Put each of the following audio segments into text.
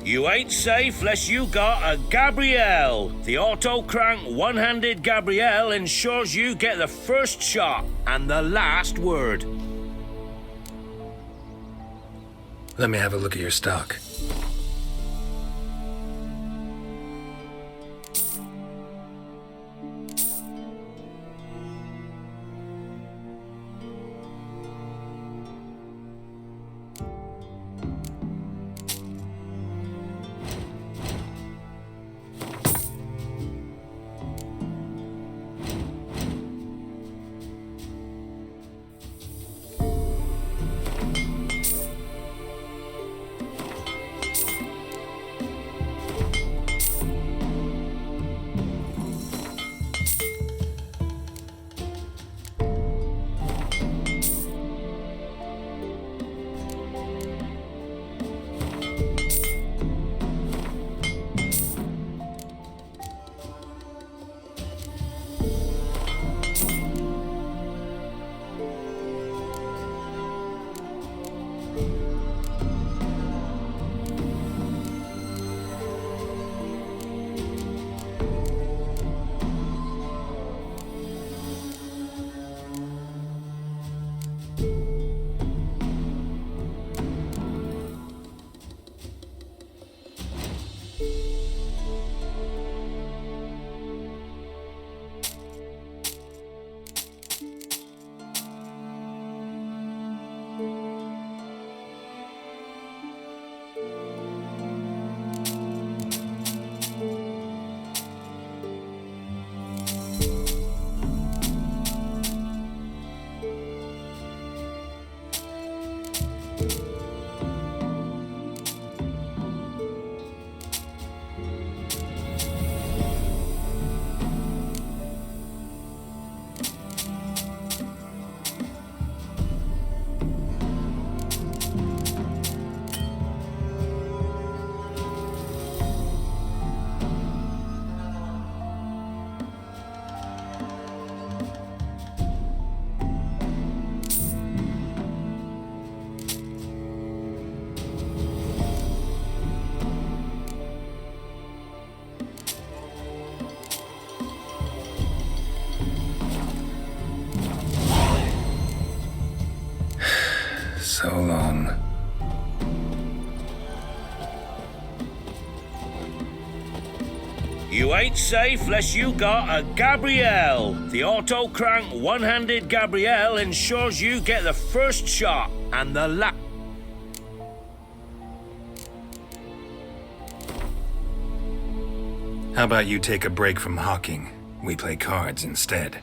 You ain't safe unless you got a Gabrielle. The auto-crank one-handed Gabrielle ensures you get the first shot and the last word. Let me have a look at your stock. So long. You ain't safe unless you got a Gabrielle. The auto-crank one-handed Gabrielle ensures you get the first shot and the last. How about you take a break from hawking? We play cards instead.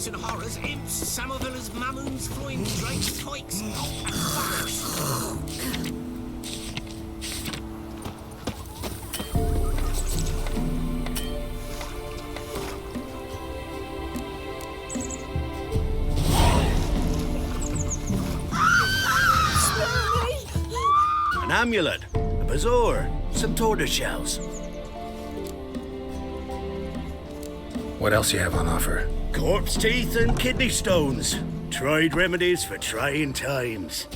Spirits and horrors, imps, Samovillas, mamoons, flying drakes, pikes, and fuckers. An amulet, a bazaar, some tortoise shells. What else you have on offer? Corpse teeth and kidney stones. Tried remedies for trying times.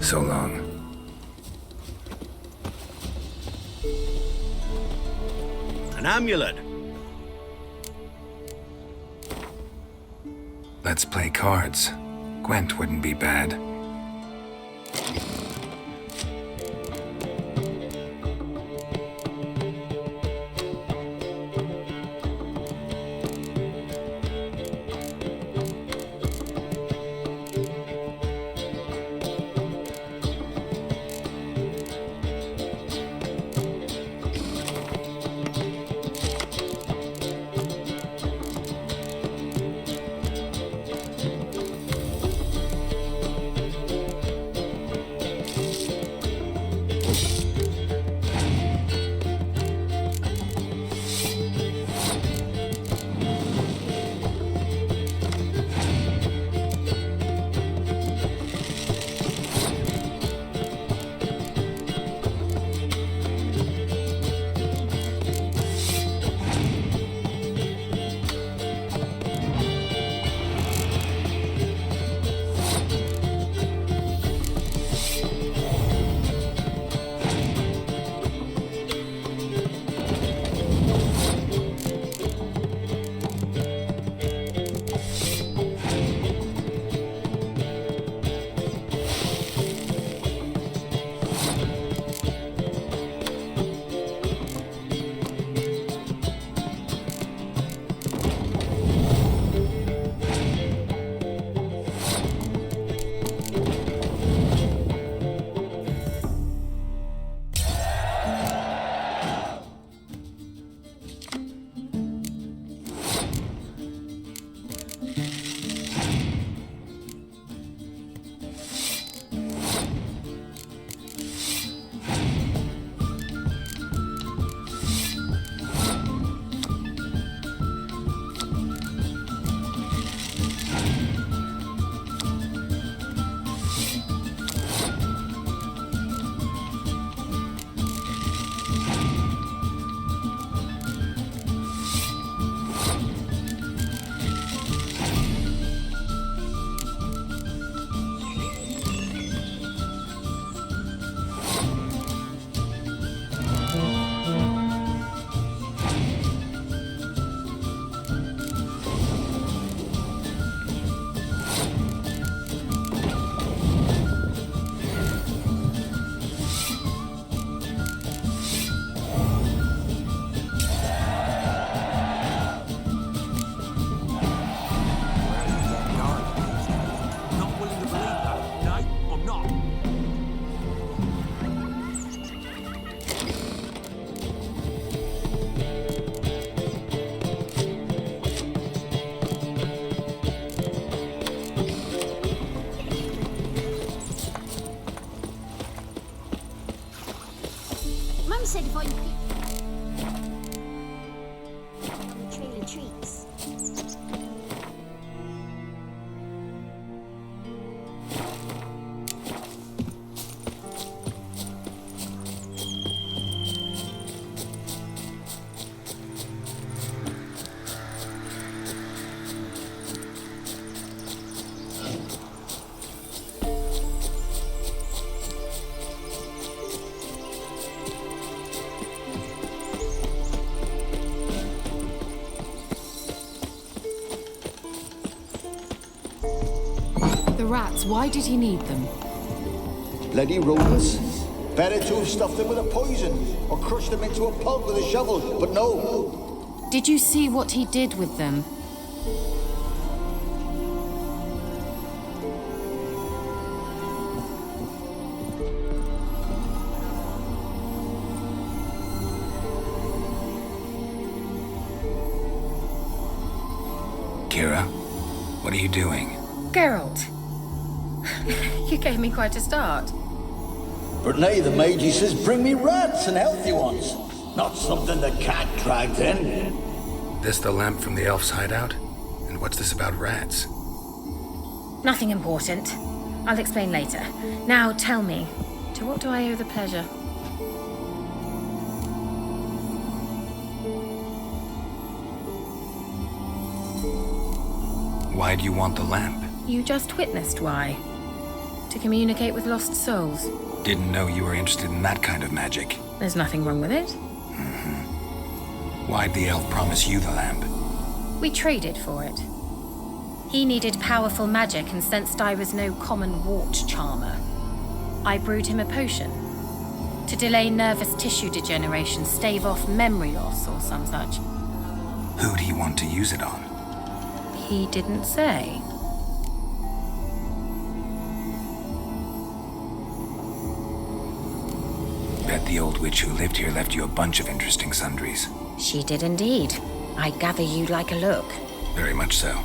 So long. An amulet. Let's play cards. Gwent wouldn't be bad. Mum said if I pick on the trail of trees. The rats, why did he need them? Bloody rodents. Better to have stuffed them with a poison or crushed them into a pulp with a shovel, but no. Did you see what he did with them? Kira, what are you doing? Geralt, you gave me quite a start. But nay, the mage says bring me rats and healthy ones. Not something the cat dragged in. This the lamp from the elf's hideout? And what's this about rats? Nothing important. I'll explain later. Now tell me, to what do I owe the pleasure? Why do you want the lamp? You just witnessed why. To communicate with lost souls. Didn't know you were interested in that kind of magic. There's nothing wrong with it. Why'd the elf promise you the lamp? We traded for it. He needed powerful magic and sensed I was no common wart charmer. I brewed him a potion. To delay nervous tissue degeneration, stave off memory loss or some such. Who'd he want to use it on? He didn't say. Bet the old witch who lived here left you a bunch of interesting sundries. She did indeed. I gather you'd like a look. Very much so.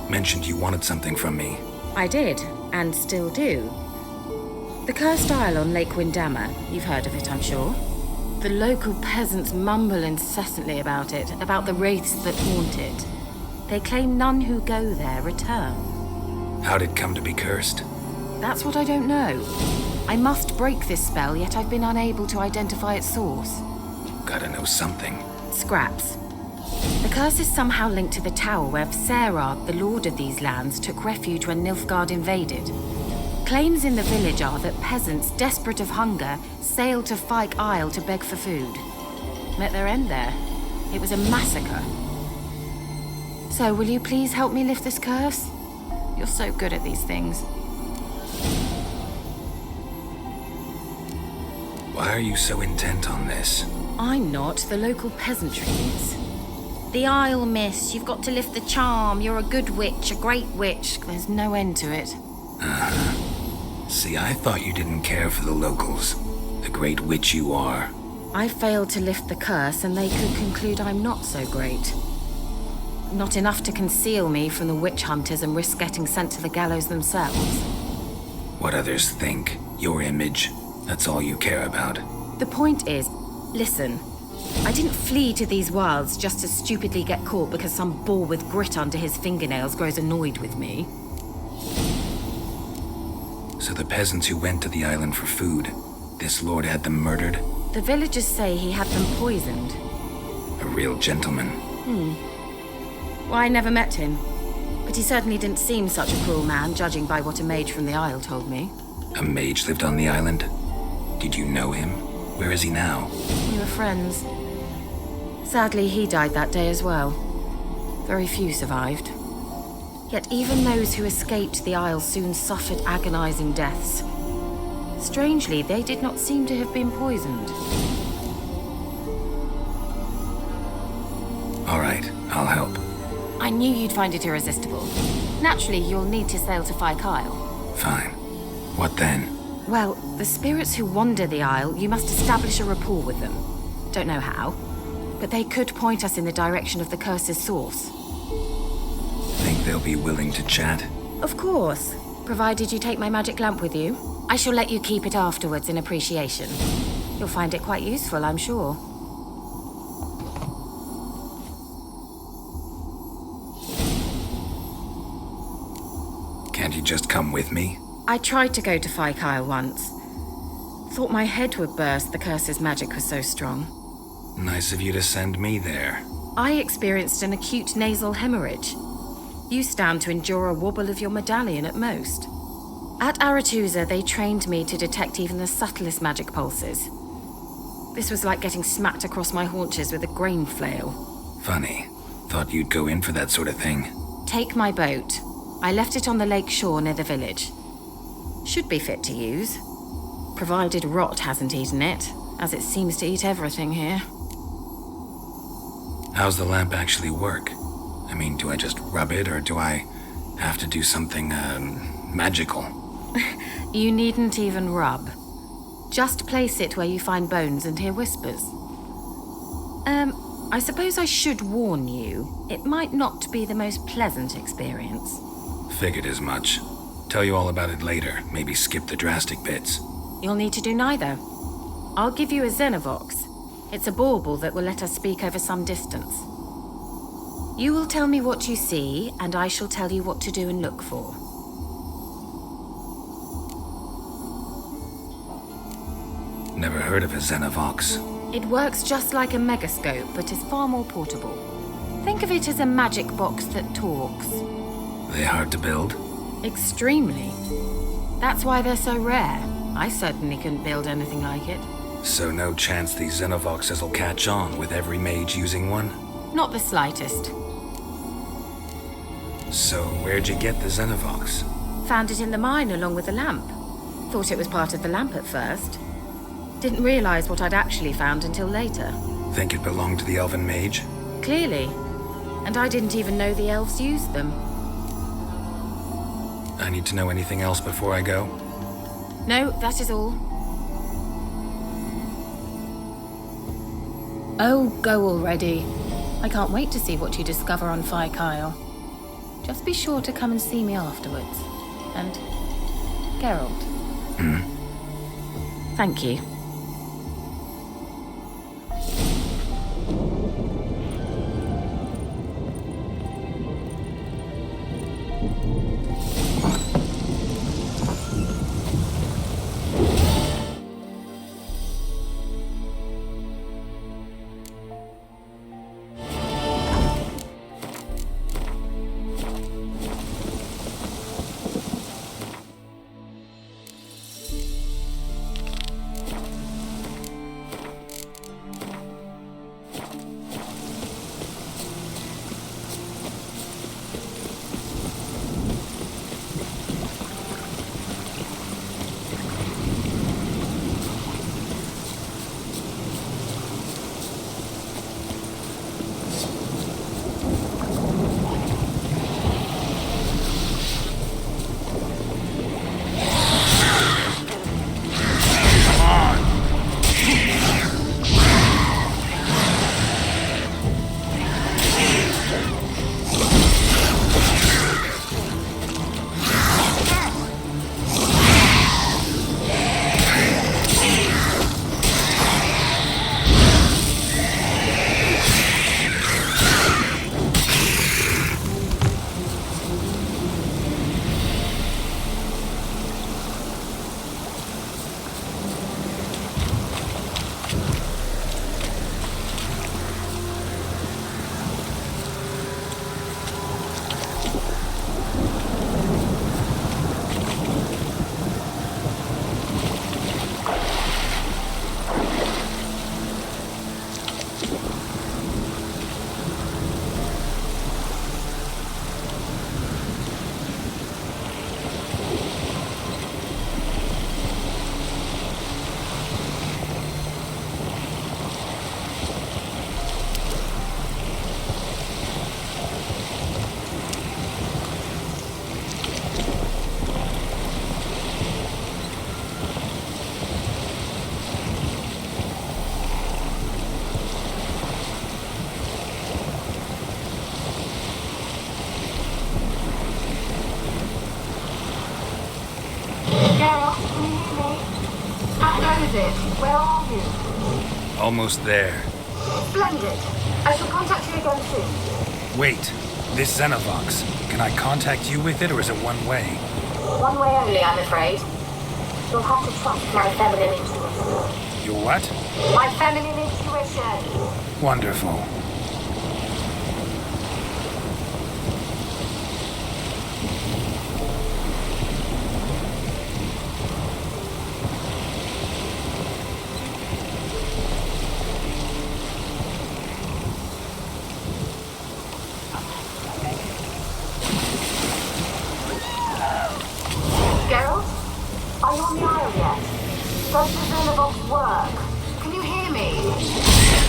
Mentioned you wanted something from me. I did, and still do. The Cursed Isle on Lake Windammer. You've heard of it, I'm sure. The local peasants mumble incessantly about it, about the wraiths that haunt it. They claim none who go there return. How'd it come to be cursed? That's what I don't know. I must break this spell, yet I've been unable to identify its source. Gotta know something. Scraps. The curse is somehow linked to the tower where Serard, the lord of these lands, took refuge when Nilfgaard invaded. Claims in the village are that peasants, desperate of hunger, sailed to Fyke Isle to beg for food. Met their end there. It was a massacre. So, will you please help me lift this curse? You're so good at these things. Why are you so intent on this? I'm not. The local peasantry is. The Isle, miss. You've got to lift the charm. You're a good witch, a great witch. There's no end to it. See, I thought you didn't care for the locals. The great witch you are. I failed to lift the curse, and they could conclude I'm not so great. Not enough to conceal me from the witch hunters and risk getting sent to the gallows themselves. What others think, your image, that's all you care about. The point is, listen, I didn't flee to these wilds just to stupidly get caught because some boar with grit under his fingernails grows annoyed with me. So the peasants who went to the island for food, this lord had them murdered? The villagers say he had them poisoned. A real gentleman. Well, I never met him, but he certainly didn't seem such a cruel man, judging by what a mage from the Isle told me. A mage lived on the island? Did you know him? Where is he now? We were friends. Sadly, he died that day as well. Very few survived. Yet even those who escaped the Isle soon suffered agonizing deaths. Strangely, they did not seem to have been poisoned. All right, I'll help. I knew you'd find it irresistible. Naturally, you'll need to sail to Phi Kyle. Fine. What then? Well, the spirits who wander the Isle, you must establish a rapport with them. Don't know how, but they could point us in the direction of the curse's source. Think they'll be willing to chat? Of course, provided you take my magic lamp with you. I shall let you keep it afterwards in appreciation. You'll find it quite useful, I'm sure. Can't you just come with me? I tried to go to Phi Kyle once. Thought my head would burst, the curse's magic was so strong. Nice of you to send me there. I experienced an acute nasal hemorrhage. You stand to endure a wobble of your medallion at most. At Aretusa, they trained me to detect even the subtlest magic pulses. This was like getting smacked across my haunches with a grain flail. Funny. Thought you'd go in for that sort of thing. Take my boat. I left it on the lake shore near the village. Should be fit to use. Provided rot hasn't eaten it, as it seems to eat everything here. How's the lamp actually work? I mean, do I just rub it, or do I have to do something, magical? You needn't even rub. Just place it where you find bones and hear whispers. I suppose I should warn you, it might not be the most pleasant experience. Figured as much. Tell you all about it later, maybe skip the drastic bits. You'll need to do neither. I'll give you a Xenovox. It's a bauble that will let us speak over some distance. You will tell me what you see, and I shall tell you what to do and look for. Never heard of a Xenovox. It works just like a megascope, but is far more portable. Think of it as a magic box that talks. They hard to build? Extremely. That's why they're so rare. I certainly couldn't build anything like it. So no chance these Xenovoxes will catch on with every mage using one? Not the slightest. So where'd you get the Xenovox? Found it in the mine along with the lamp. Thought it was part of the lamp at first. Didn't realize what I'd actually found until later. Think it belonged to the elven mage? Clearly. And I didn't even know the elves used them. I need to know anything else before I go? No, that is all. Oh, go already. I can't wait to see what you discover on Phi Kyle. Just be sure to come and see me afterwards. And Geralt. Thank you. it. Where are you? Almost there. Splendid. I shall contact you again soon. Wait, this Xenovox. Can I contact you with it, or is it one way? One way only, I'm afraid. You'll have to trust my feminine intuition. Your what? My feminine intuition. Wonderful. Geralt? Are you on the Isle yet? Does the Xenovox work? Can you hear me?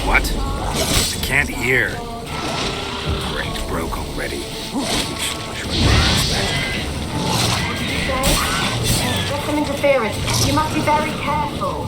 What? I can't hear. Brain's broke already. What did you say? There's some interference. You must be very careful.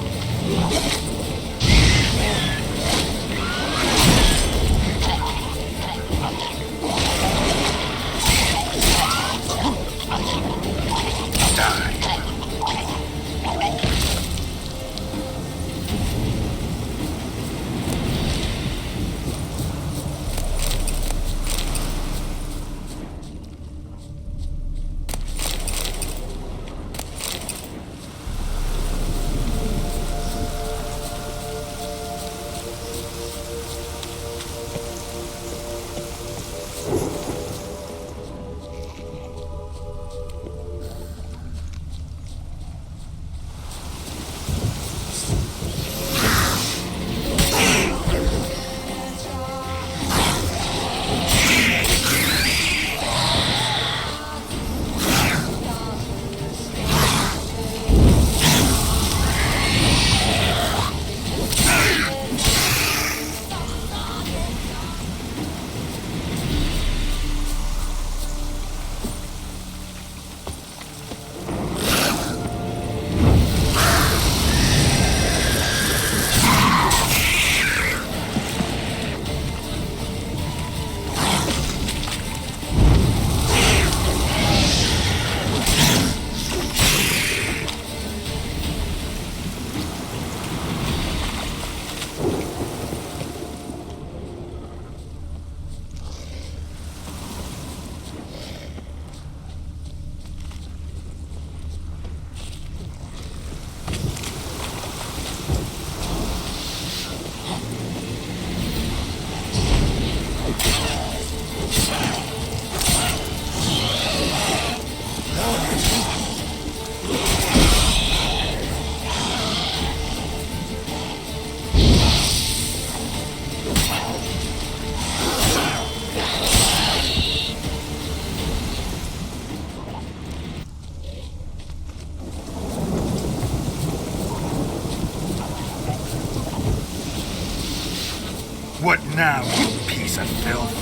What now, you piece of filth?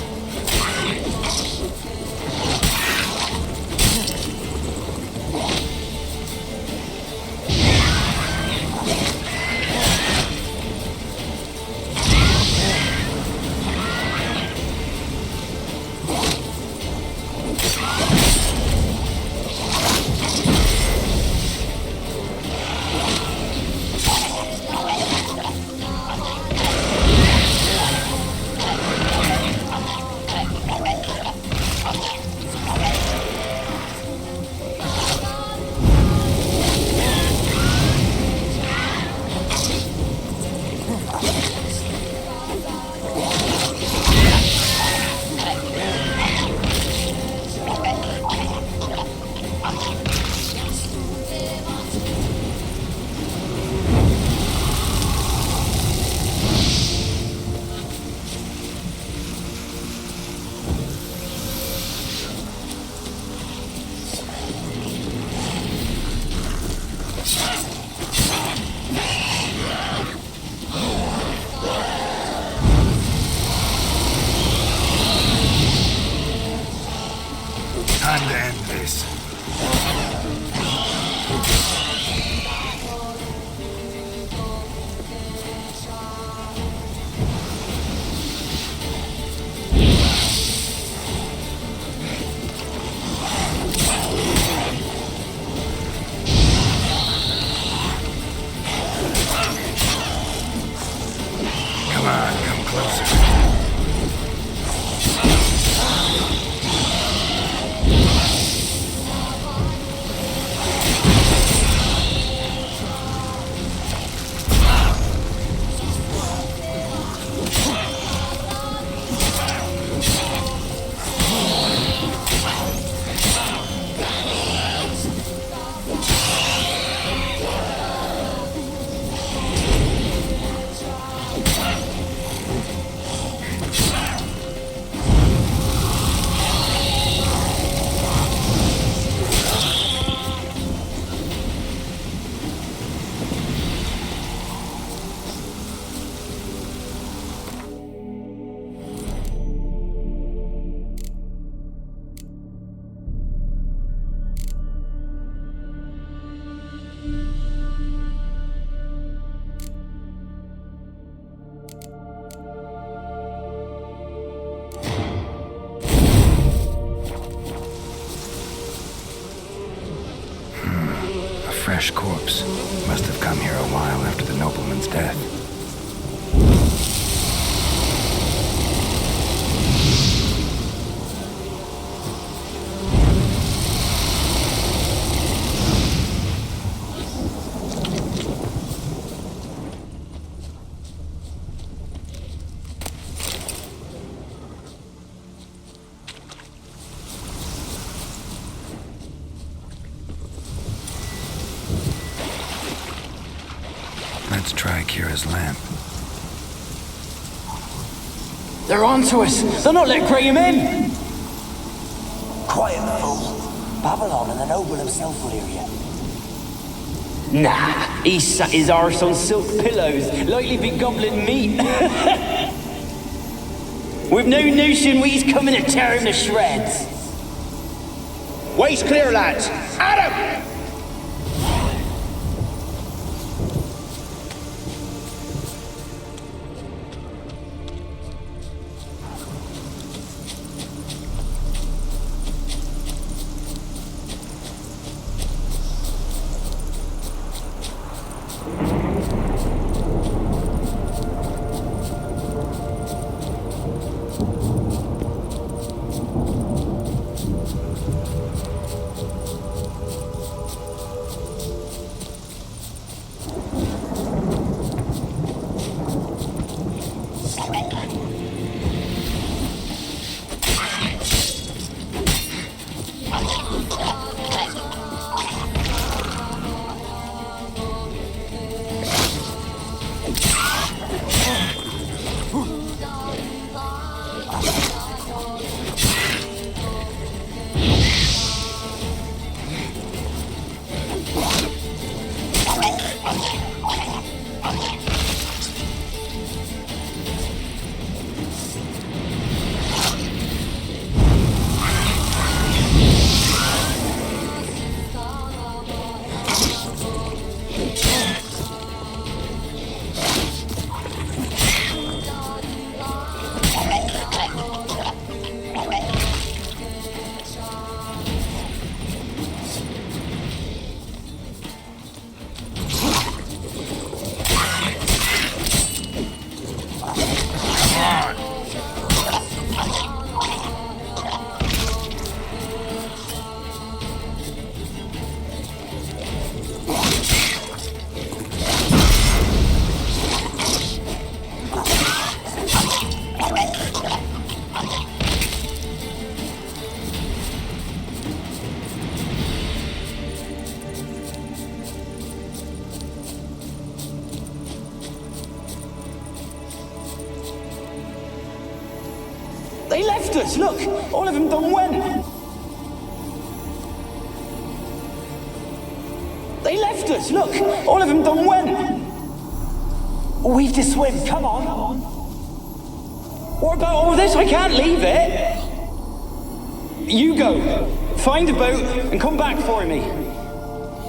fresh corpse. Must have come here a while after the nobleman's death. Let's try Kira's lamp. They're onto us! They're not letting Graham in! Quiet, fool. Babylon and the noble himself will hear you. Nah, he sat his arse on silk pillows, likely be gobbling meat. We've no notion he's coming to tear him to shreds. Way's clear, lads. Adam! They left us, look! All of them done went! They left us, look! All of them done went! We've to swim, come on! What about all this? I can't leave it! You go, find a boat and come back for me.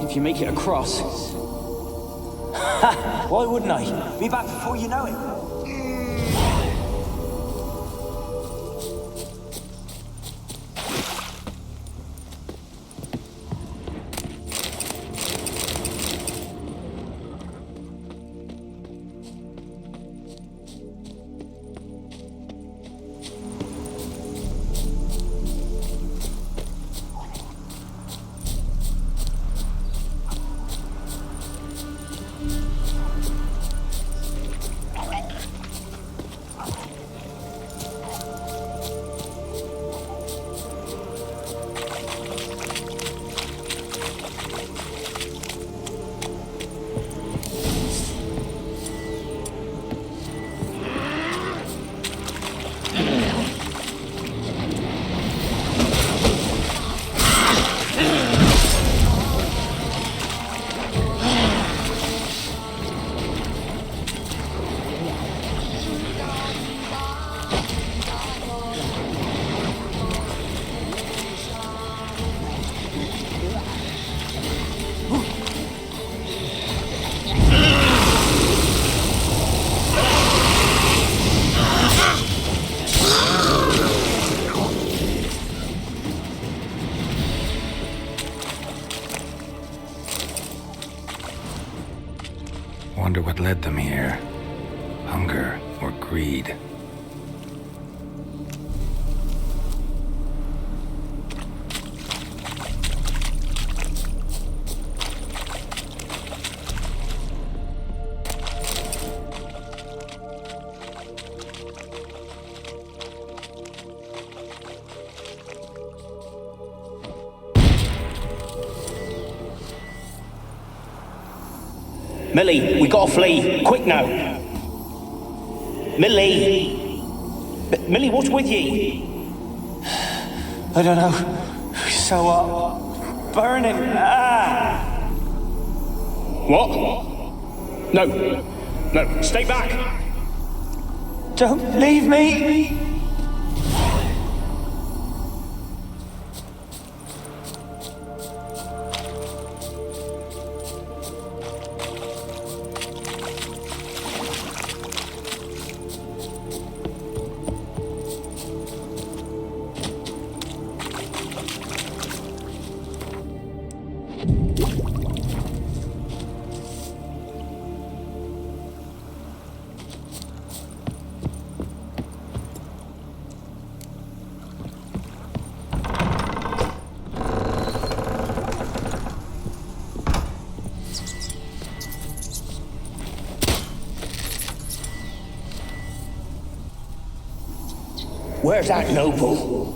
If you make it across. Ha! Why wouldn't I? Be back before you know it. wonder what led them here. Hunger or greed? Millie, we gotta flee. Quick now. Millie! Millie, what's with ye? I don't know. So what? Burning. Ah! What? No. No, stay back. Don't leave me. Where's that noble?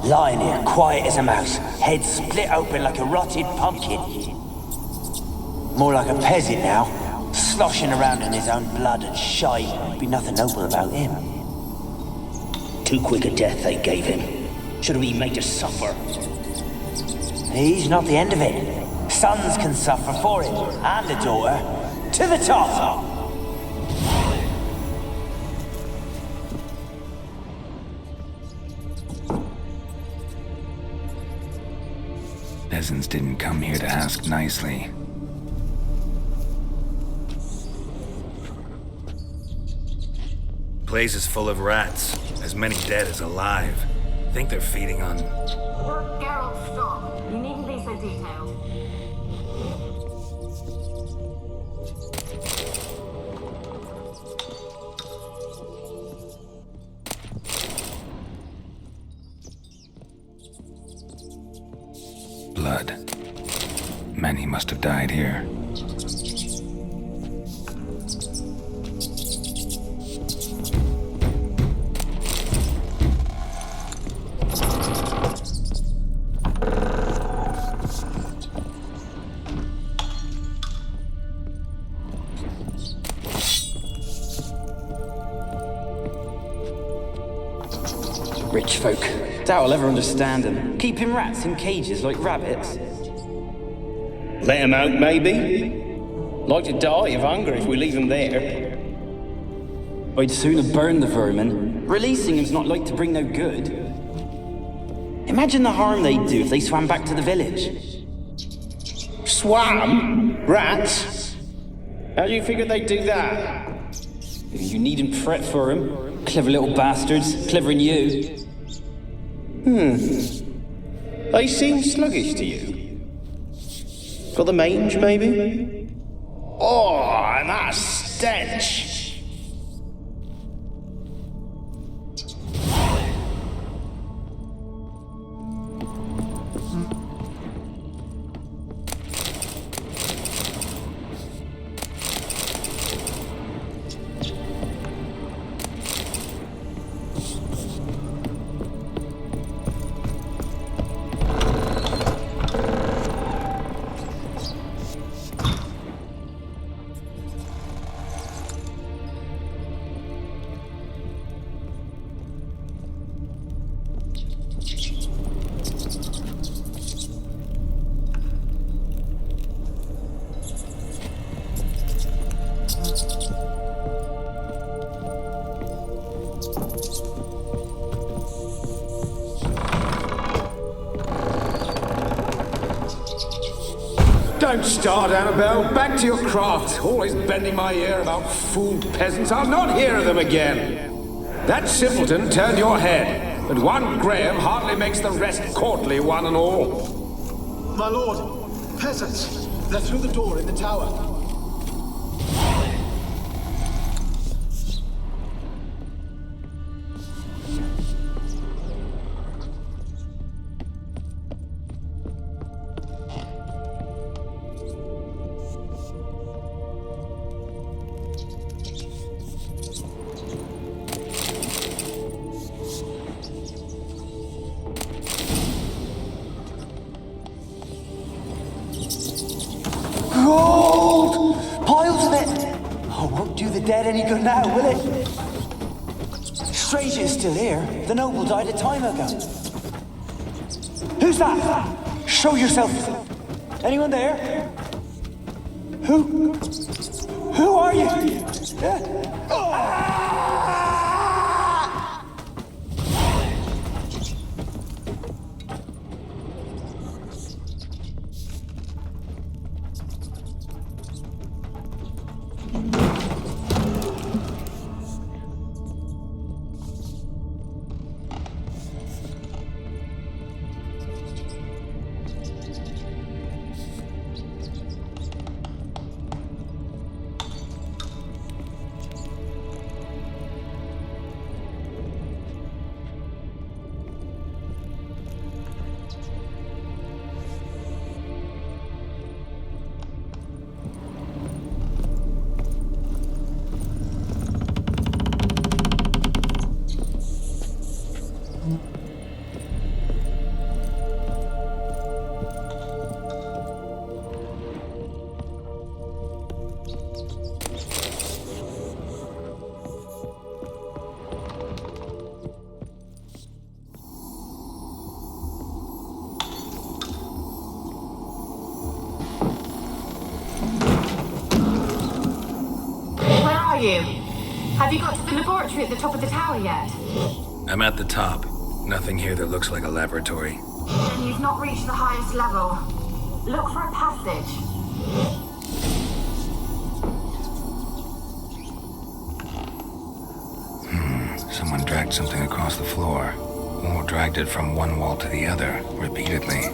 Lying here, quiet as a mouse, head split open like a rotted pumpkin. More like a peasant now, sloshing around in his own blood and shite. Be nothing noble about him. Too quick a death they gave him. Should have been made to suffer. He's not the end of it. Sons can suffer for it, and a daughter. To the top! Peasants didn't come here to ask nicely. Place is full of rats, as many dead as alive. Think they're feeding on... Geralt, stop. You needn't be so detailed. Blood. Many must have died here. Rich folk. Doubt I'll ever understand them. Keeping rats in cages like rabbits. Let them out, maybe? Like to die of hunger if we leave them there. I'd sooner burn the vermin. Releasing them's not like to bring no good. Imagine the harm they'd do if they swam back to the village. Swam? Rats? How do you figure they'd do that? You needn't fret for them. Clever little bastards. Clever than you. They seem sluggish to you. Got the mange, maybe? Oh, and that stench! Don't start, Annabelle. Back to your craft. Always bending my ear about fool peasants. I'll not hear of them again. That simpleton turned your head, but one Graham hardly makes the rest courtly, one and all. My lord, peasants. They're through the door in the tower. the dead any good now, will it? Strange it's still here. The noble died a time ago. Who's that? Show yourself. Anyone there? Who are you? Have you got to the laboratory at the top of the tower yet? I'm at the top. Nothing here that looks like a laboratory. Then you've not reached the highest level. Look for a passage. Someone dragged something across the floor. Or dragged it from one wall to the other, repeatedly.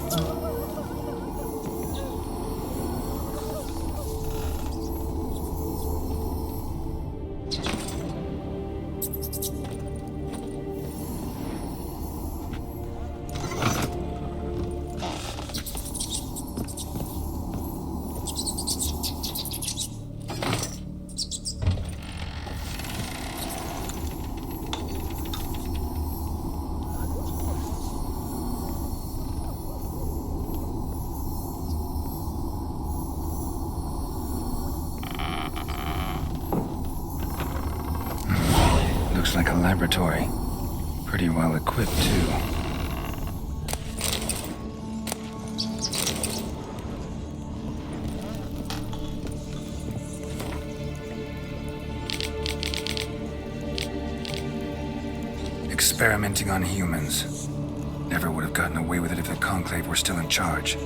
Looks like a laboratory. Pretty well equipped, too. Experimenting on humans. Never would have gotten away with it if the Conclave were still in charge.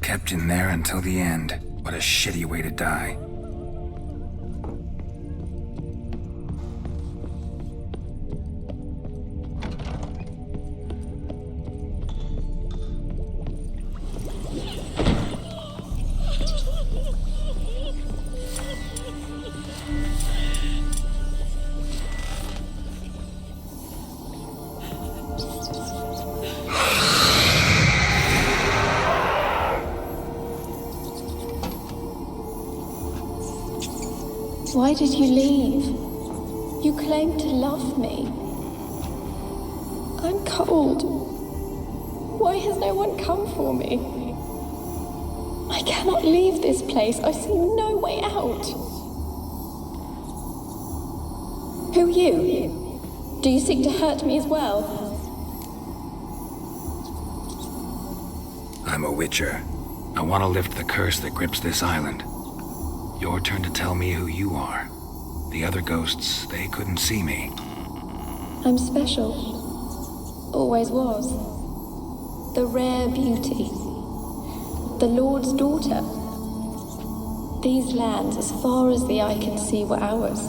Kept in there until the end. What a shitty way to die. Why did you leave? You claimed to love me. I'm cold. Why has no one come for me? I cannot leave this place. I see no way out. Who are you? Do you seek to hurt me as well? I'm a witcher. I want to lift the curse that grips this island. Your turn to tell me who you are. The other ghosts, they couldn't see me. I'm special. Always was. The rare beauty. The Lord's daughter. These lands, as far as the eye can see, were ours.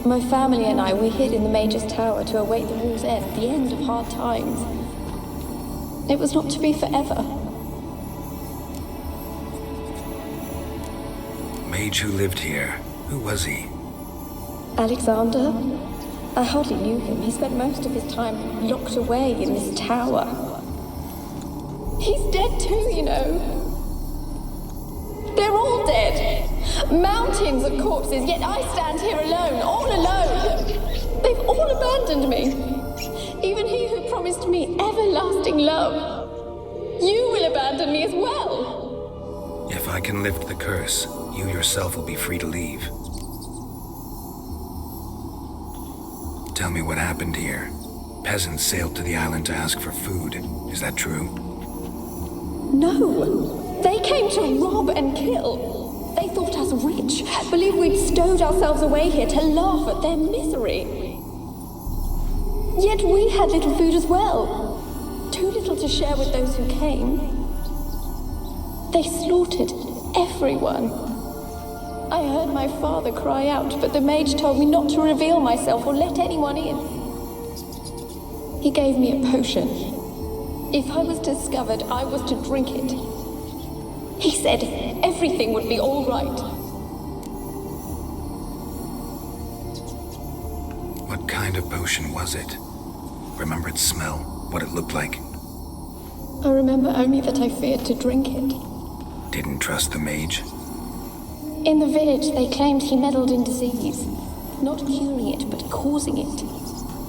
My family and I, we hid in the Mage's Tower to await the war's end, the end of hard times. It was not to be forever. mage who lived here, who was he? Alexander? I hardly knew him. He spent most of his time locked away in this tower. He's dead too, you know. They're all dead. Mountains of corpses, yet I stand here alone, all alone. They've all abandoned me. Even he who promised me everlasting love. You will abandon me as well. If I can lift the curse, you yourself will be free to leave. Tell me what happened here. Peasants sailed to the island to ask for food. Is that true? No. They came to rob and kill. They thought us rich, believed we'd stowed ourselves away here to laugh at their misery. Yet we had little food as well. Too little to share with those who came. They slaughtered everyone. I heard my father cry out, but the mage told me not to reveal myself or let anyone in. He gave me a potion. If I was discovered, I was to drink it. He said everything would be all right. What kind of potion was it? Remember its smell? What it looked like? I remember only that I feared to drink it. Didn't trust the mage? In the village, they claimed he meddled in disease. Not curing it, but causing it.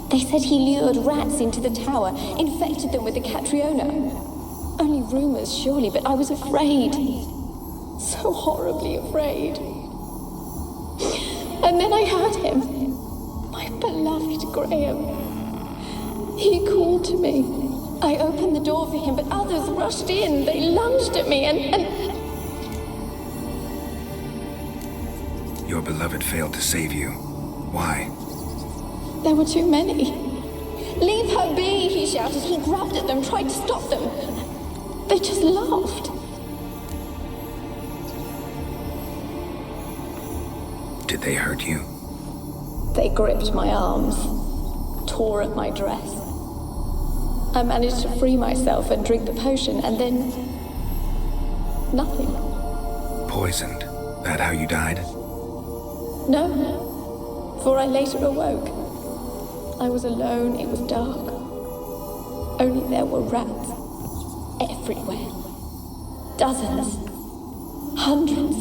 They said he lured rats into the tower, infected them with the Catriona. Only rumors, surely, but I was afraid. So horribly afraid. And then I heard him. My beloved Graham. He called to me. I opened the door for him, but others rushed in. They lunged at me and... Your beloved failed to save you. Why? There were too many. Leave her be, he shouted. He grabbed at them, tried to stop them. They just laughed. Did they hurt you? They gripped my arms, tore at my dress. I managed to free myself and drink the potion, and then... nothing. Poisoned? That how you died? No, for I later awoke. I was alone, it was dark. Only there were rats. Everywhere. Dozens. Hundreds.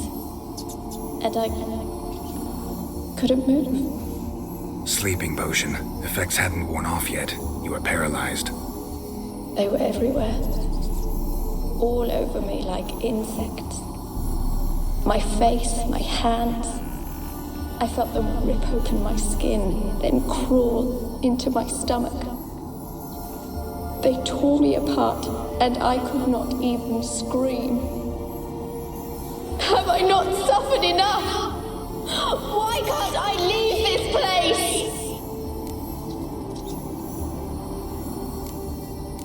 And I couldn't move. Sleeping potion. Effects hadn't worn off yet. You were paralyzed. They were everywhere. All over me like insects. My face, my hands. I felt them rip open my skin, then crawl into my stomach. They tore me apart, and I could not even scream. Have I not suffered enough? Why can't I leave this place?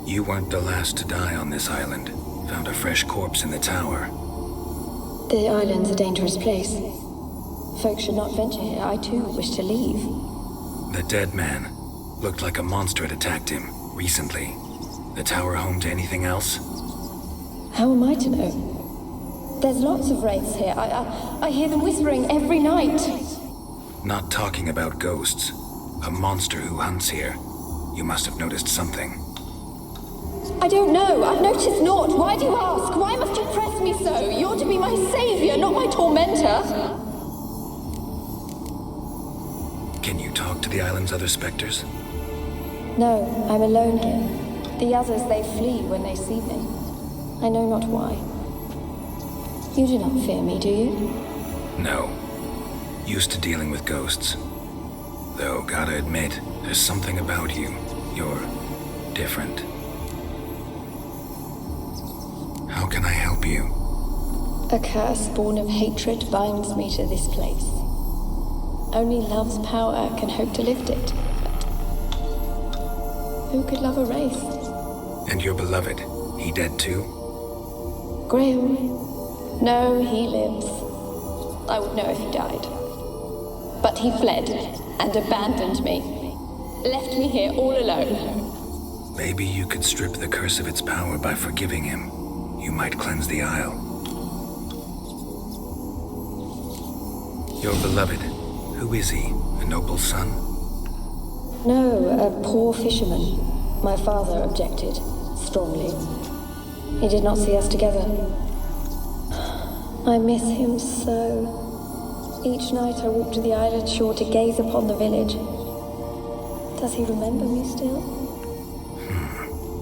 You weren't the last to die on this island. Found a fresh corpse in the tower. The island's a dangerous place. Folks should not venture here. I too wish to leave. The dead man. Looked like a monster had attacked him, recently. The tower home to anything else? How am I to know? There's lots of wraiths here. I hear them whispering every night. Not talking about ghosts. A monster who hunts here. You must have noticed something. I don't know. I've noticed naught. Why do you ask? Why must you press me so? You're to be my savior, not my tormentor. Can you talk to the island's other specters? No, I'm alone here. The others, they flee when they see me. I know not why. You do not fear me, do you? No. Used to dealing with ghosts. Though, gotta admit, there's something about you. You're different. How can I help you? A curse born of hatred binds me to this place. Only love's power can hope to lift it. But who could love a wraith? And your beloved, he dead too? Graham? No, he lives. I would know if he died. But he fled and abandoned me. Left me here all alone. Maybe you could strip the curse of its power by forgiving him. You might cleanse the Isle. Your beloved, who is he? A noble son? No, a poor fisherman. My father objected, strongly. He did not see us together. I miss him so. Each night I walk to the island shore to gaze upon the village. Does he remember me still?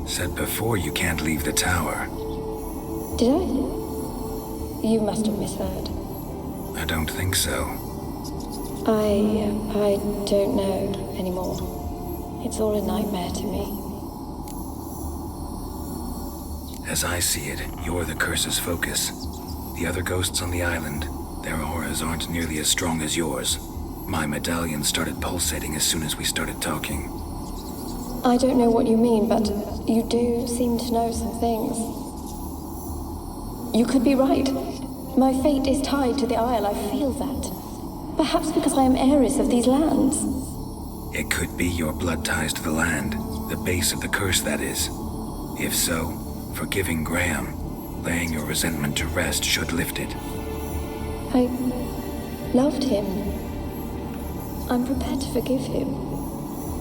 Said before you can't leave the tower. Did I? You must have misheard. I don't think so. I don't know anymore. It's all a nightmare to me. As I see it, you're the curse's focus. The other ghosts on the island, their auras aren't nearly as strong as yours. My medallion started pulsating as soon as we started talking. I don't know what you mean, but you do seem to know some things. You could be right. My fate is tied to the Isle, I feel that. Perhaps because I am heiress of these lands. It could be your blood ties to the land, the base of the curse, that is. If so, forgiving Graham, laying your resentment to rest should lift it. I loved him. I'm prepared to forgive him.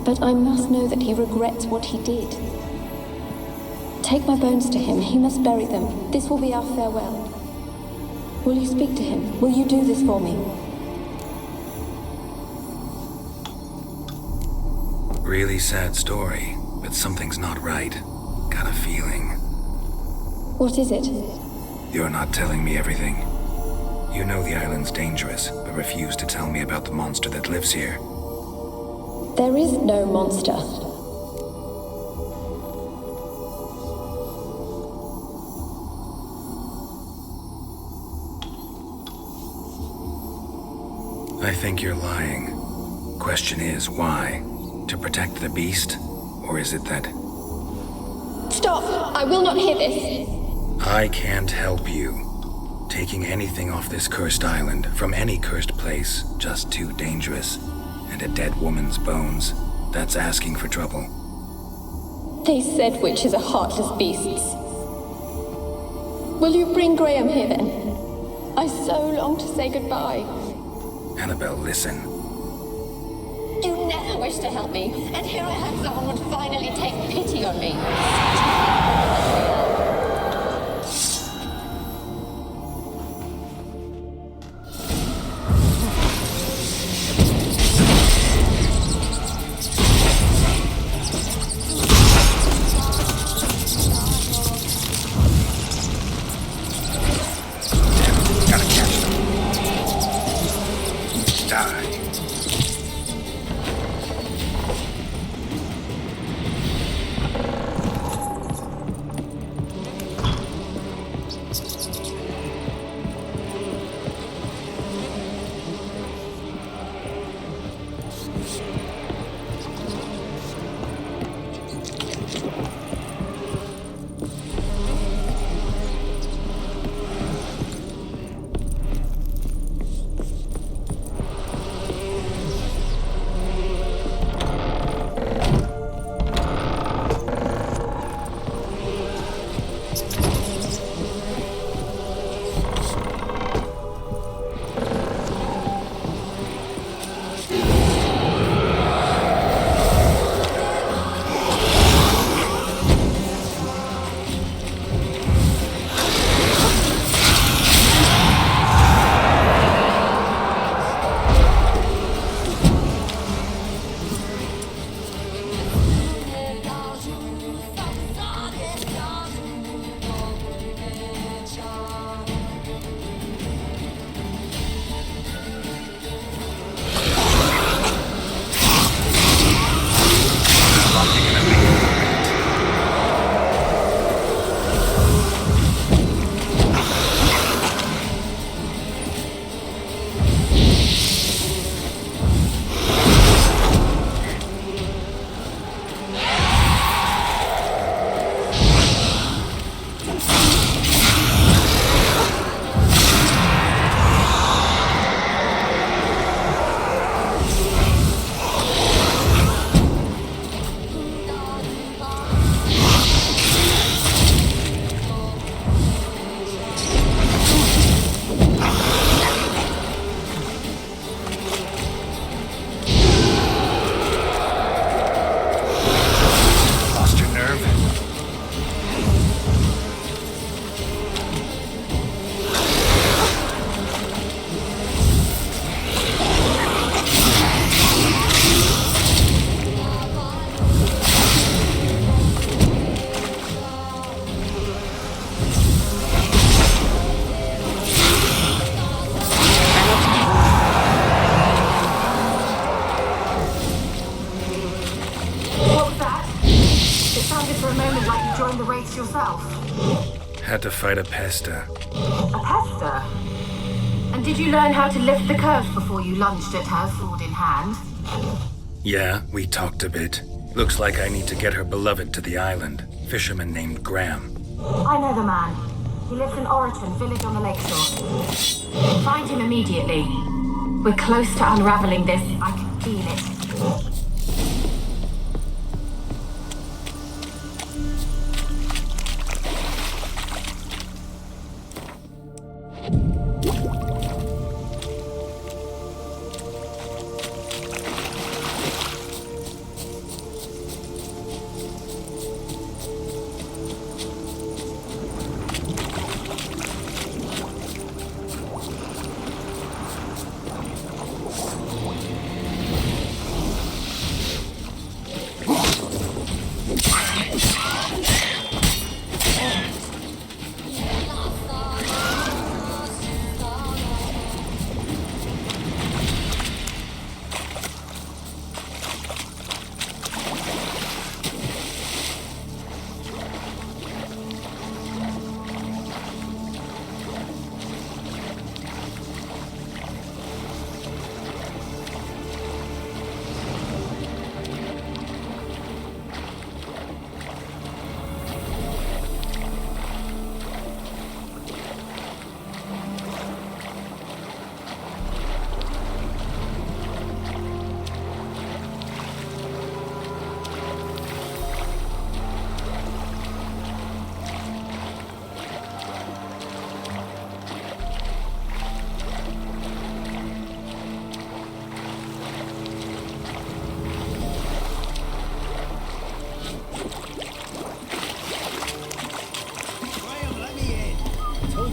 But I must know that he regrets what he did. Take my bones to him. He must bury them. This will be our farewell. Will you speak to him? Will you do this for me? Really sad story, but something's not right. Got a feeling. What is it? You're not telling me everything. You know the island's dangerous, but refuse to tell me about the monster that lives here. There is no monster. I think you're lying. Question is, why? To protect the beast? Or is it that... Stop! I will not hear this! I can't help you. Taking anything off this cursed island, from any cursed place, just too dangerous. And a dead woman's bones, that's asking for trouble. They said witches are heartless beasts. Will you bring Graham here then? I so long to say goodbye. Annabelle, listen. You never wished to help me, and here I have someone would finally take pity on me. yourself? Had to fight a pesta. A pester? And did you learn how to lift the curse before you lunged at her, sword in hand? Yeah, we talked a bit. Looks like I need to get her beloved to the island. Fisherman named Graham. I know the man. He lives in Oriton, village on the lakeshore. Find him immediately. We're close to unraveling this. I can feel it.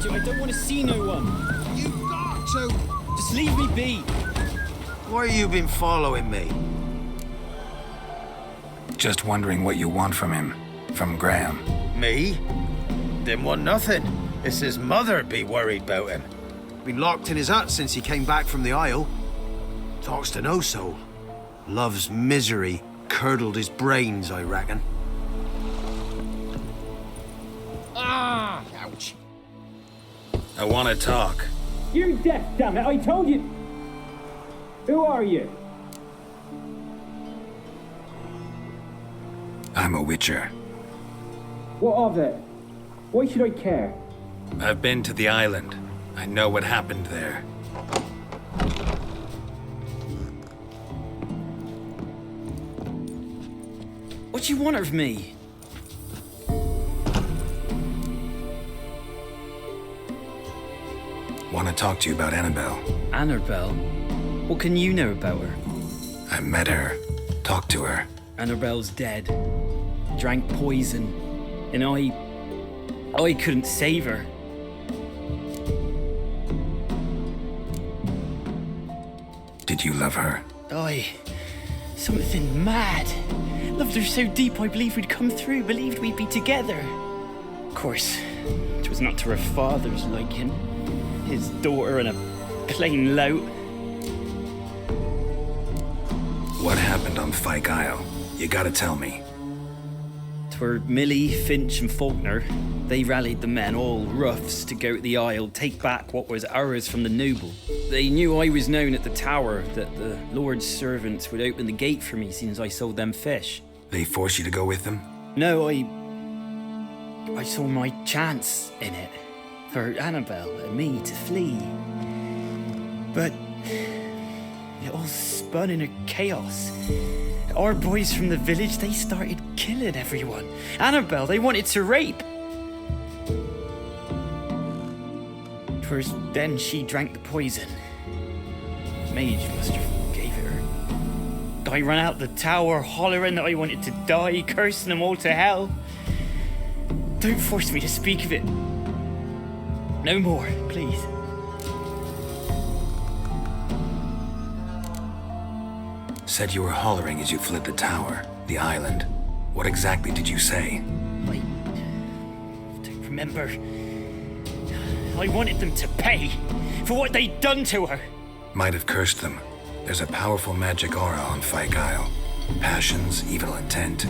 I don't want to see no one. You've got to. Just leave me be. Why you been following me? Just wondering what you want from him. From Graham. Me? Didn't want nothing. It's his mother be worried about him. Been locked in his hut since he came back from the Isle. Talks to no soul. Love's misery curdled his brains, I reckon. Ah! Ouch. I want to talk. You're deaf, damn it! I told you. Who are you? I'm a witcher. What of it? Why should I care? I've been to the island. I know what happened there. What do you want of me? Want to talk to you about Annabelle. Annabelle? What can you know about her? I met her. Talked to her. Annabelle's dead. Drank poison. And I couldn't save her. Did you love her? Something mad. Loved her so deep I believed we'd come through, believed we'd be together. Of course, it was not to her father's liking. His daughter and a plain lout. What happened on Fyke Isle? You gotta tell me. 'Twere Millie, Finch and Faulkner. They rallied the men, all roughs, to go to the Isle, take back what was ours from the noble. They knew I was known at the tower, that the Lord's servants would open the gate for me since I sold them fish. They forced you to go with them? No, I saw my chance in it. For Annabelle and me to flee. But it all spun in a chaos. Our boys from the village, they started killing everyone. Annabelle, they wanted to rape. 'Twas then she drank the poison. Mage must have gave it her. I ran out the tower hollering that I wanted to die, cursing them all to hell. Don't force me to speak of it. No more, please. Said you were hollering as you fled the tower, the island. What exactly did you say? I don't remember. I wanted them to pay for what they'd done to her. Might have cursed them. There's a powerful magic aura on Fyke Isle. Passions, evil intent,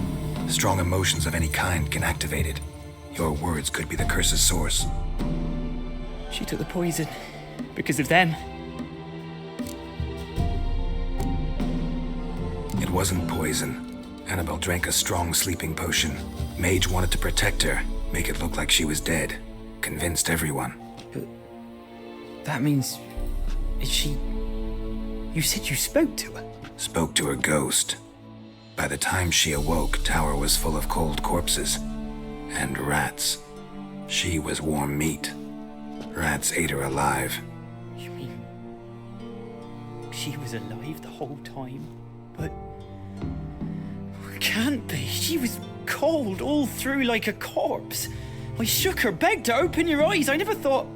strong emotions of any kind can activate it. Your words could be the curse's source. She took the poison because of them. It wasn't poison. Annabelle drank a strong sleeping potion. Mage wanted to protect her, make it look like she was dead. Convinced everyone. But that means... is she... You said you spoke to her? Spoke to her ghost. By the time she awoke, Tower was full of cold corpses. And rats. She was warm meat. Rats ate her alive. You mean... she was alive the whole time? But... can't be. She was cold all through like a corpse. I shook her, begged her, open your eyes. I never thought...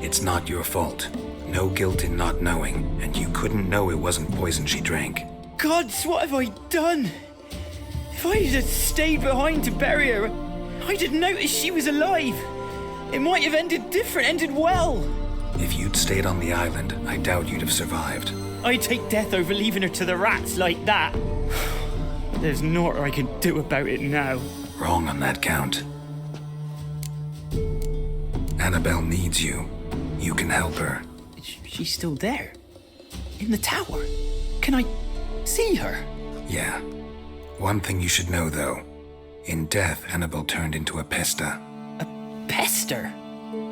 It's not your fault. No guilt in not knowing, and you couldn't know it wasn't poison she drank. Gods, what have I done? If I had stayed behind to bury her, I didn't notice she was alive. It might have ended different, ended well. If you'd stayed on the island, I doubt you'd have survived. I'd take death over leaving her to the rats like that. There's naught I can do about it now. Wrong on that count. Annabelle needs you. You can help her. She's still there? In the tower? Can I see her? Yeah. One thing you should know, though. In death, Annabelle turned into a pesta. A pester?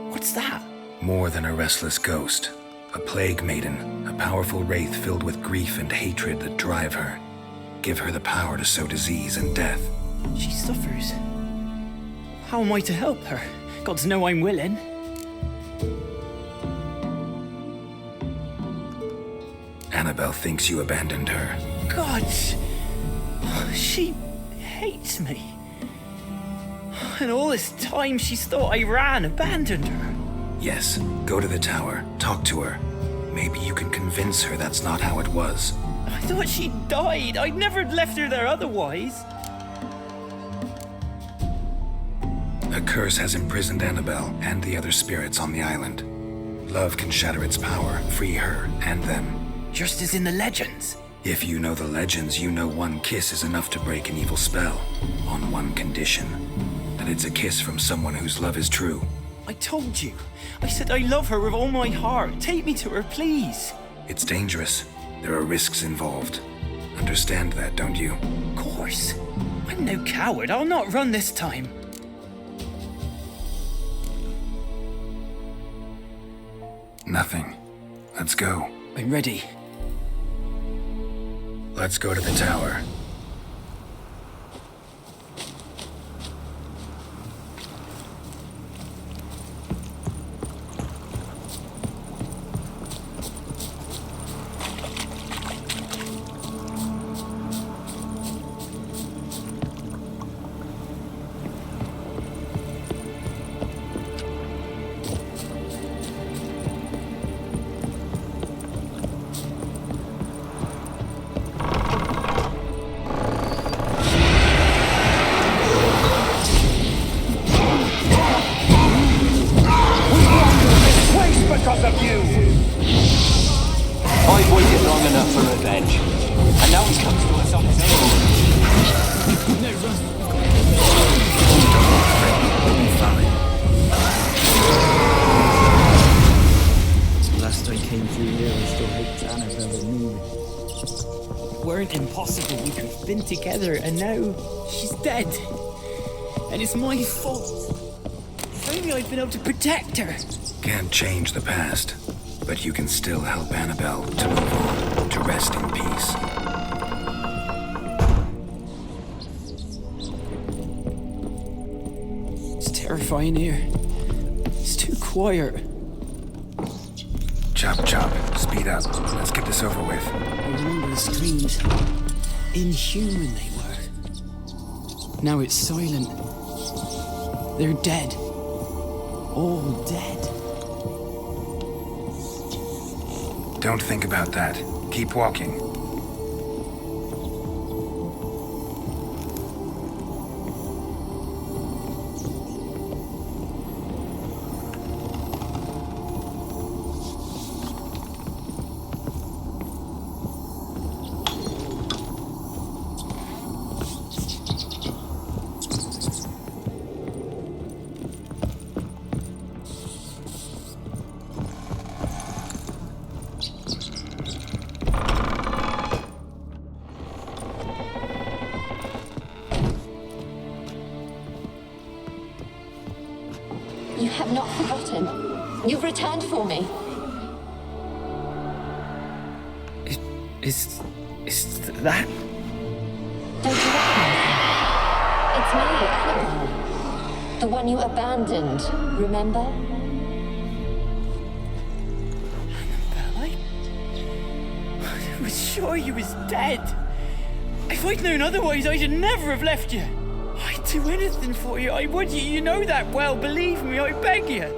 What's that? More than a restless ghost. A plague maiden. A powerful wraith filled with grief and hatred that drive her. Give her the power to sow disease and death. She suffers. How am I to help her? Gods know I'm willing. Annabelle thinks you abandoned her. Gods! She hates me. And all this time she's thought I abandoned her. Yes, go to the tower, talk to her. Maybe you can convince her that's not how it was. I thought she died. I'd never left her there otherwise. A curse has imprisoned Annabelle and the other spirits on the island. Love can shatter its power, free her and them. Just as in the legends. If you know the legends, you know one kiss is enough to break an evil spell. On one condition. That it's a kiss from someone whose love is true. I told you. I said I love her with all my heart. Take me to her, please. It's dangerous. There are risks involved. Understand that, don't you? Of course. I'm no coward. I'll not run this time. Nothing. Let's go. I'm ready. Let's go to the tower. Because of you! I've waited long enough for revenge. And now it comes to us on its own. Last I came through here, I still hoped Annabelle and me. It weren't impossible. We could have been together, and now she's dead. And it's my fault. If only I'd been able to protect her. Can't change the past, but you can still help Annabelle to move on, to rest in peace. It's terrifying here. It's too quiet. Chop, chop. Speed up. Let's get this over with. I remember the screams. Inhuman they were. Now it's silent. They're dead. All dead. Don't think about that. Keep walking. not forgotten. You've returned for me. Is that? Don't you recognize me? It's me, Annabelle. The one you abandoned, remember? I was sure you was dead. If I'd known otherwise, I should never have left you. I'd do anything for you. I would. You know that well. Believe me, I beg you.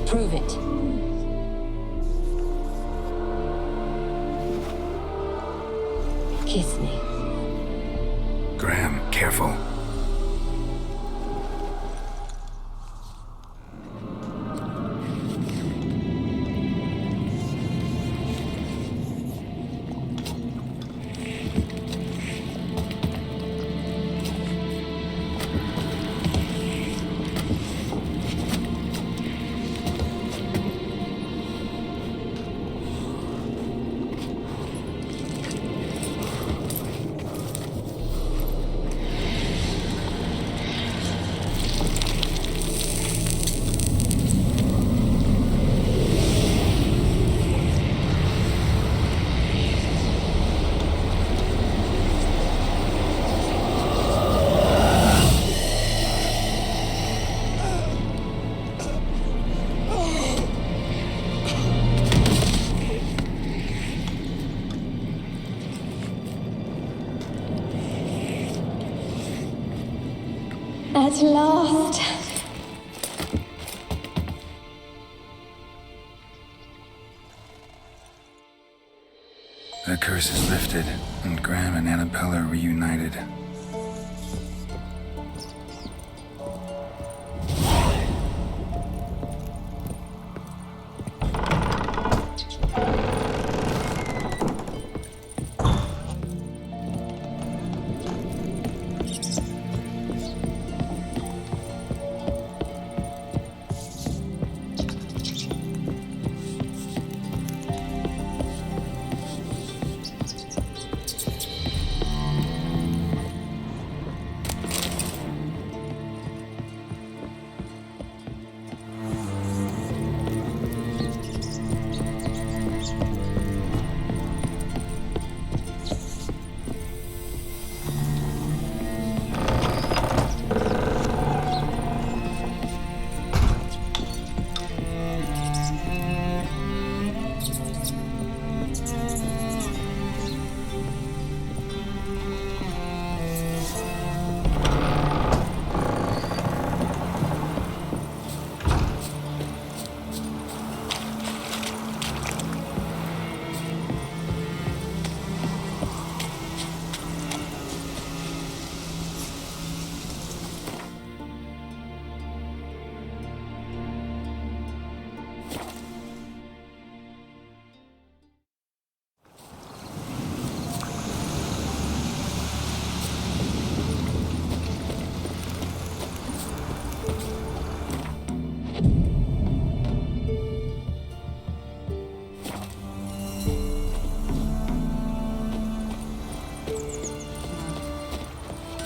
Prove it. Kiss me. Graham, careful. At last. The curse is lifted, and Graham and Annabelle are reunited.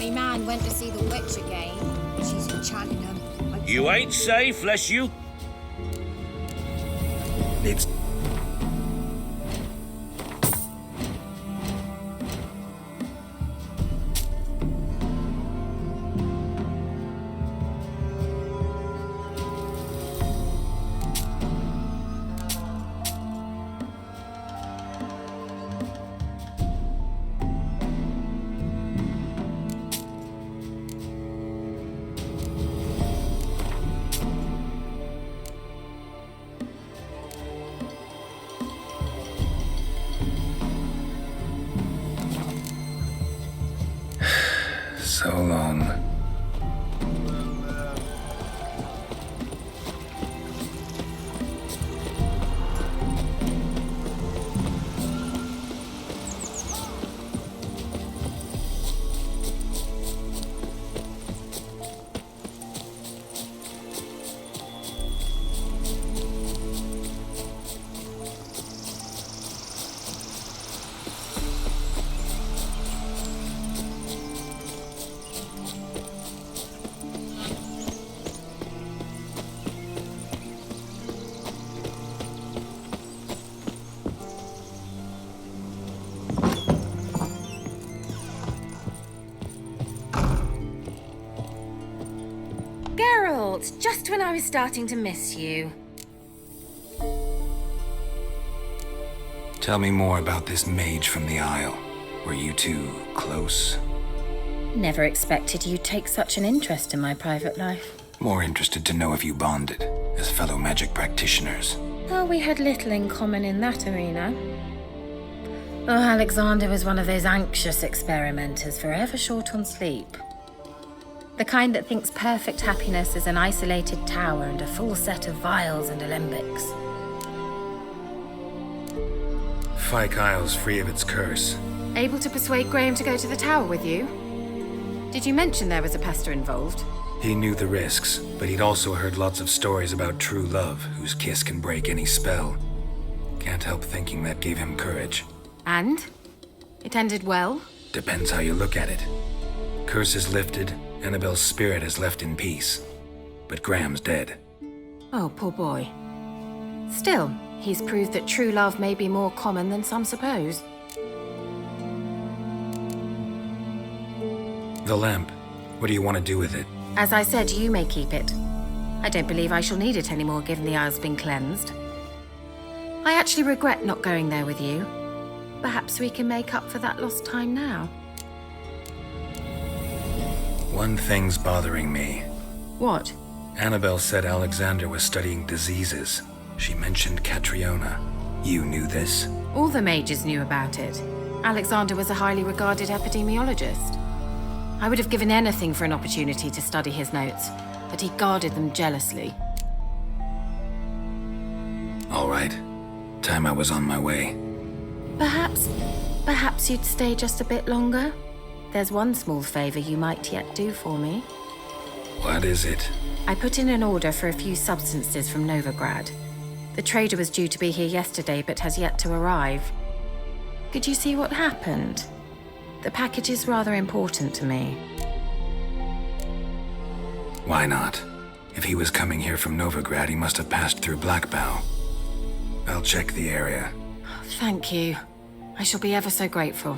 Me man went to see the witch again. She's in Cheltenham. You ain't safe lest you... It's... Just when I was starting to miss you. Tell me more about this mage from the Isle. Were you two close? Never expected you'd take such an interest in my private life. More interested to know if you bonded, as fellow magic practitioners. Oh, we had little in common in that arena. Oh, Alexander was one of those anxious experimenters, forever short on sleep. The kind that thinks perfect happiness is an isolated tower and a full set of vials and alembics. Fyke Isle's free of its curse. Able to persuade Graham to go to the tower with you? Did you mention there was a pester involved? He knew the risks, but he'd also heard lots of stories about true love, whose kiss can break any spell. Can't help thinking that gave him courage. And? It ended well? Depends how you look at it. Curse is lifted, Annabelle's spirit is left in peace. But Graham's dead. Oh, poor boy. Still, he's proved that true love may be more common than some suppose. The lamp. What do you want to do with it? As I said, you may keep it. I don't believe I shall need it anymore, given the Isle's been cleansed. I actually regret not going there with you. Perhaps we can make up for that lost time now. One thing's bothering me. What? Annabelle said Alexander was studying diseases. She mentioned Catriona. You knew this? All the mages knew about it. Alexander was a highly regarded epidemiologist. I would have given anything for an opportunity to study his notes, but he guarded them jealously. All right. Time I was on my way. Perhaps you'd stay just a bit longer? There's one small favor you might yet do for me. What is it? I put in an order for a few substances from Novigrad. The trader was due to be here yesterday, but has yet to arrive. Could you see what happened? The package is rather important to me. Why not? If he was coming here from Novigrad, he must have passed through Blackbow. I'll check the area. Thank you. I shall be ever so grateful.